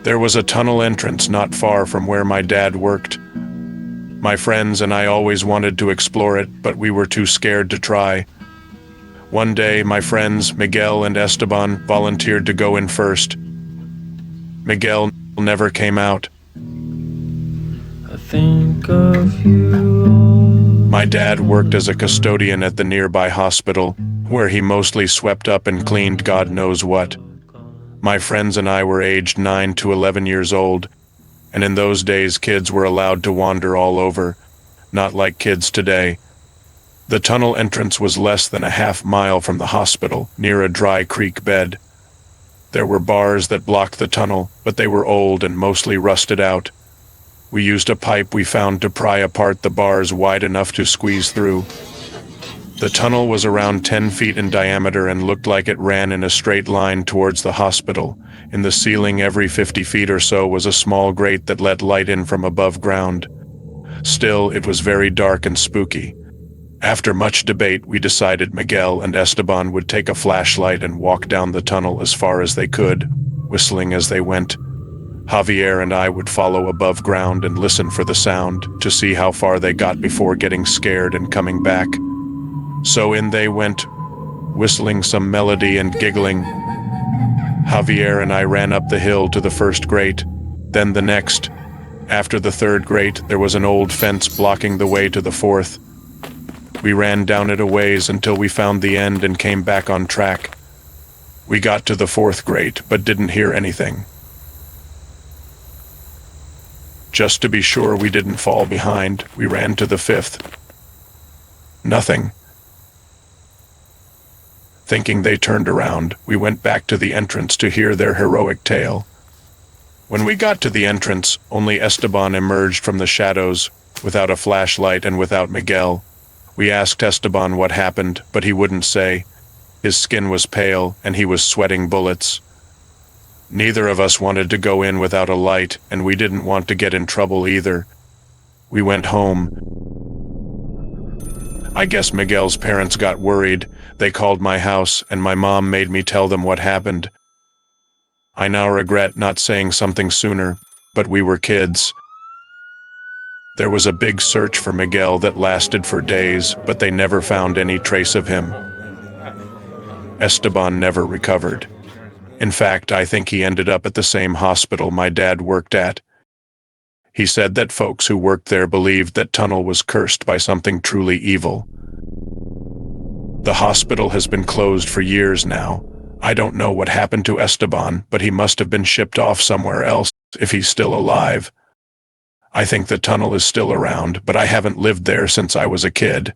There was a tunnel entrance not far from where my dad worked. My friends and I always wanted to explore it, but we were too scared to try. One day, my friends, Miguel and Esteban, volunteered to go in first. Miguel never came out. I think of you. My dad worked as a custodian at the nearby hospital, where he mostly swept up and cleaned God knows what. My friends and I were aged 9 to 11 years old, and in those days kids were allowed to wander all over, not like kids today. The tunnel entrance was less than a half-mile from the hospital, near a dry creek bed. There were bars that blocked the tunnel, but they were old and mostly rusted out. We used a pipe we found to pry apart the bars wide enough to squeeze through. The tunnel was around 10 feet in diameter and looked like it ran in a straight line towards the hospital. In the ceiling every 50 feet or so was a small grate that let light in from above ground. Still, it was very dark and spooky. After much debate, we decided Miguel and Esteban would take a flashlight and walk down the tunnel as far as they could, whistling as they went. Javier and I would follow above ground and listen for the sound to see how far they got before getting scared and coming back. So in they went, whistling some melody and giggling. Javier and I ran up the hill to the first grate, then the next. After the third grate, there was an old fence blocking the way to the fourth. We ran down it a ways until we found the end and came back on track. We got to the fourth grate, but didn't hear anything. Just to be sure we didn't fall behind, we ran to the fifth. Nothing. Thinking they turned around, we went back to the entrance to hear their heroic tale. When we got to the entrance, only Esteban emerged from the shadows, without a flashlight and without Miguel. We asked Esteban what happened, but he wouldn't say. His skin was pale, and he was sweating bullets. Neither of us wanted to go in without a light, and we didn't want to get in trouble either. We went home. I guess Miguel's parents got worried. They called my house, and my mom made me tell them what happened. I now regret not saying something sooner, but we were kids. There was a big search for Miguel that lasted for days, but they never found any trace of him. Esteban never recovered. In fact, I think he ended up at the same hospital my dad worked at. He said that folks who worked there believed that tunnel was cursed by something truly evil. The hospital has been closed for years now. I don't know what happened to Esteban, but he must have been shipped off somewhere else if he's still alive. I think the tunnel is still around, but I haven't lived there since I was a kid.